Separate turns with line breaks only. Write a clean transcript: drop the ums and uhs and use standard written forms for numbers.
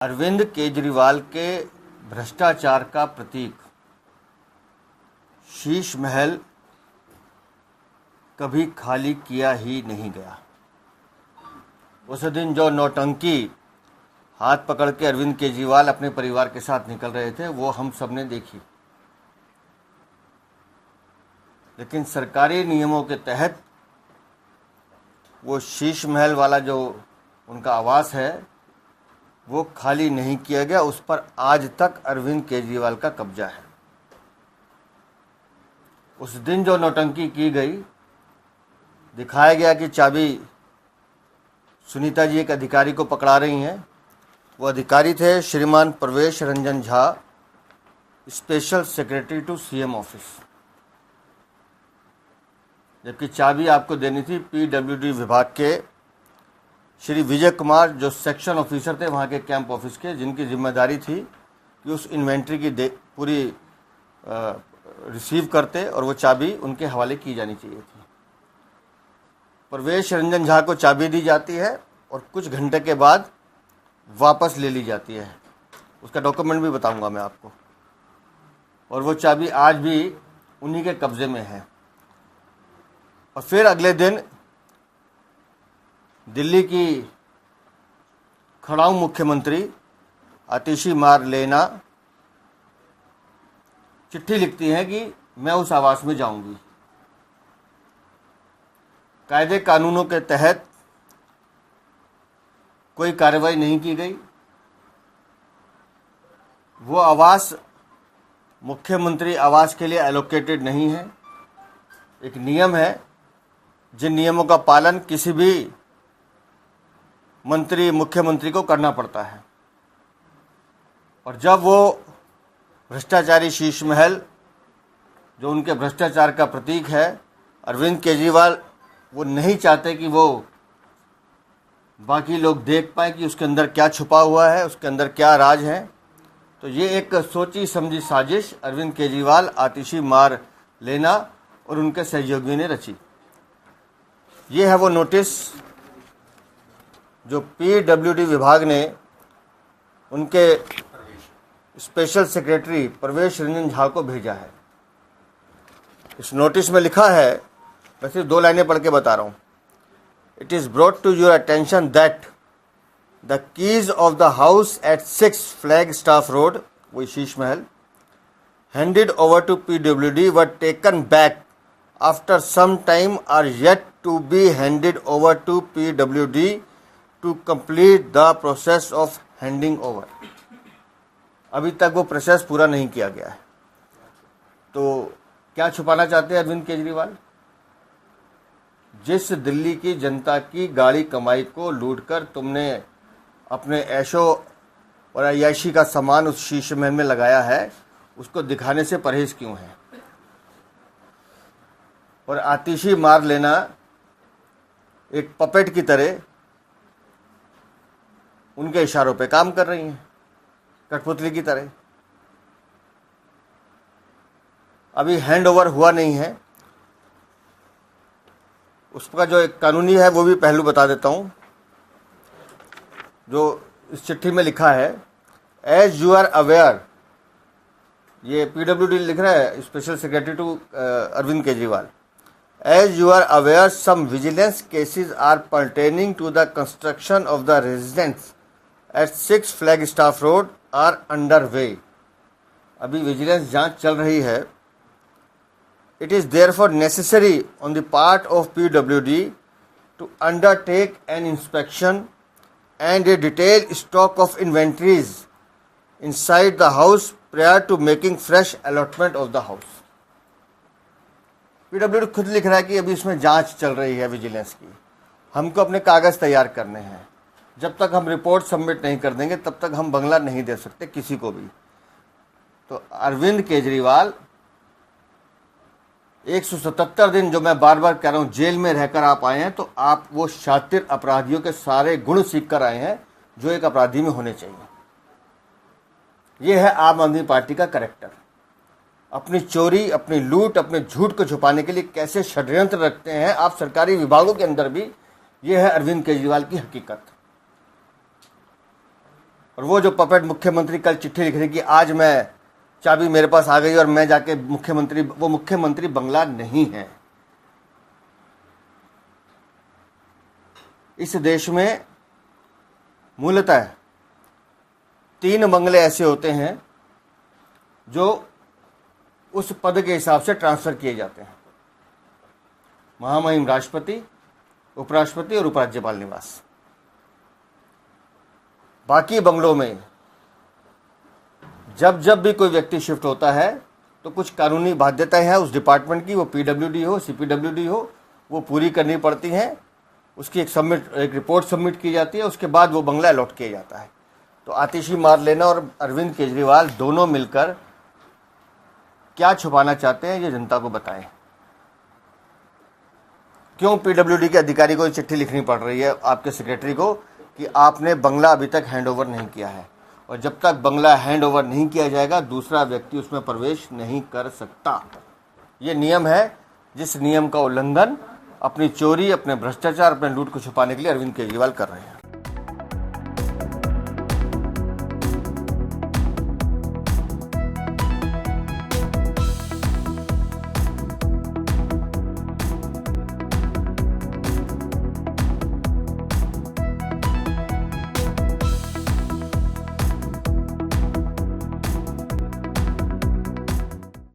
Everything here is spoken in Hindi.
अरविंद केजरीवाल के भ्रष्टाचार का प्रतीक शीश महल कभी खाली किया ही नहीं गया। उस दिन जो नौटंकी हाथ पकड़ के अरविंद केजरीवाल अपने परिवार के साथ निकल रहे थे वो हम सब ने देखी, लेकिन सरकारी नियमों के तहत वो शीश महल वाला जो उनका आवास है वो खाली नहीं किया गया। उस पर आज तक अरविंद केजरीवाल का कब्जा है। उस दिन जो नौटंकी की गई, दिखाया गया कि चाबी सुनीता जी एक अधिकारी को पकड़ा रही हैं। वो अधिकारी थे श्रीमान Pravesh Ranjan Jha, special secretary to CM office, जबकि चाबी आपको देनी थी पीडब्ल्यूडी विभाग के श्री विजय कुमार, जो सेक्शन ऑफिसर थे वहाँ के कैंप ऑफिस के, जिनकी जिम्मेदारी थी कि उस इन्वेंट्री की पूरी रिसीव करते और वो चाबी उनके हवाले की जानी चाहिए थी। प्रवेश रंजन झा को चाबी दी जाती है और कुछ घंटे के बाद वापस ले ली जाती है। उसका डॉक्यूमेंट भी बताऊंगा मैं आपको। और वो चाबी आज भी उन्हीं के कब्जे में है। और फिर अगले दिन दिल्ली की खड़ाऊ मुख्यमंत्री आतिशी मार लेना चिट्ठी लिखती हैं कि मैं उस आवास में जाऊंगी। कायदे कानूनों के तहत कोई कार्रवाई नहीं की गई। वो आवास मुख्यमंत्री आवास के लिए एलोकेटेड नहीं है। एक नियम है, जिन नियमों का पालन किसी भी मुख्यमंत्री को करना पड़ता है। और जब वो भ्रष्टाचारी शीश महल, जो उनके भ्रष्टाचार का प्रतीक है, अरविंद केजरीवाल वो नहीं चाहते कि वो बाकी लोग देख पाए कि उसके अंदर क्या छुपा हुआ है, उसके अंदर क्या राज है। तो ये एक सोची समझी साजिश अरविंद केजरीवाल, आतिशी मार लेना और उनके सहयोगियों ने रची। ये है वो नोटिस जो पीडब्ल्यूडी विभाग ने उनके स्पेशल सेक्रेटरी प्रवेश रंजन झा को भेजा है। इस नोटिस में लिखा है, मैं सिर्फ 2 लाइनें पढ़ के बता रहा हूँ। It is brought to your attention that the keys of the house at 6 Flagstaff road, वही Sheesh Mahal, handed over to PWD were taken back after some time are yet to be handed over to PWD to complete the process of handing over. अभी तक वो प्रोसेस पूरा नहीं किया गया है। तो क्या छुपाना चाहते हैं अरविंद केजरीवाल? जिस दिल्ली की जनता की गाड़ी कमाई को लूटकर तुमने अपने ऐशो और अय्याशी का सामान उस शीश महल में लगाया है, उसको दिखाने से परहेज क्यों है? और आतिशी मार लेना एक पपेट की तरह उनके इशारों पे काम कर रही हैं, कठपुतली की तरह। अभी हैंड ओवर हुआ नहीं है। उसका जो एक कानूनी है वो भी पहलू बता देता हूँ, जो इस चिट्ठी में लिखा है। एज यू आर अवेयर, ये पीडब्ल्यूडी लिख रहा है, special secretary to Arvind Kejriwal. As you are aware, some vigilance cases are pertaining to the construction of the residence at 6 Flagstaff Road are underway. अभी विजिलेंस जांच चल रही है। It is therefore necessary on the part of PWD to undertake an inspection and a detailed stock of inventories inside the house prior to making fresh allotment of the house. PWD खुद लिख रहा है कि अभी इसमें जांच चल रही है विजिलेंस की, हमको अपने कागज़ तैयार करने हैं। जब तक हम रिपोर्ट सबमिट नहीं कर देंगे तब तक हम बंगला नहीं दे सकते किसी को भी। तो अरविंद केजरीवाल 177 दिन, जो मैं बार बार कह रहा हूँ, जेल में रहकर आप आए हैं, तो आप वो शातिर अपराधियों के सारे गुण सीख कर आए हैं जो एक अपराधी में होने चाहिए। ये है आम आदमी पार्टी का कैरेक्टर। अपनी चोरी, अपनी लूट, अपने झूठ को छुपाने के लिए कैसे षड्यंत्र रखते हैं आप सरकारी विभागों के अंदर भी, ये है अरविंद केजरीवाल की हकीकत। और वो जो पपेट मुख्यमंत्री कल चिट्ठी लिख रही कि आज मैं चाबी मेरे पास आ गई और मैं जाके मुख्यमंत्री, वो मुख्यमंत्री बंगला नहीं है। इस देश में मूलतः 3 बंगले ऐसे होते हैं जो उस पद के हिसाब से ट्रांसफर किए जाते हैं, महामहिम राष्ट्रपति, उपराष्ट्रपति और उपराज्यपाल निवास। बाकी बंगलों में जब जब भी कोई व्यक्ति शिफ्ट होता है तो कुछ कानूनी बाध्यताएं हैं उस डिपार्टमेंट की, वो पीडब्ल्यूडी हो, सीपीडब्ल्यूडी हो, वो पूरी करनी पड़ती हैं। उसकी एक रिपोर्ट सबमिट की जाती है, उसके बाद वो बंगला अलॉट किया जाता है। तो आतिशी मारलेना और अरविंद केजरीवाल दोनों मिलकर क्या छुपाना चाहते हैं, ये जनता को बताएं। क्यों पीडब्ल्यूडी के अधिकारी को चिट्ठी लिखनी पड़ रही है आपके सेक्रेटरी को कि आपने बंगला अभी तक हैंडओवर नहीं किया है, और जब तक बंगला हैंडओवर नहीं किया जाएगा दूसरा व्यक्ति उसमें प्रवेश नहीं कर सकता। ये नियम है, जिस नियम का उल्लंघन अपनी चोरी, अपने भ्रष्टाचार, अपने लूट को छुपाने के लिए अरविंद केजरीवाल कर रहे हैं।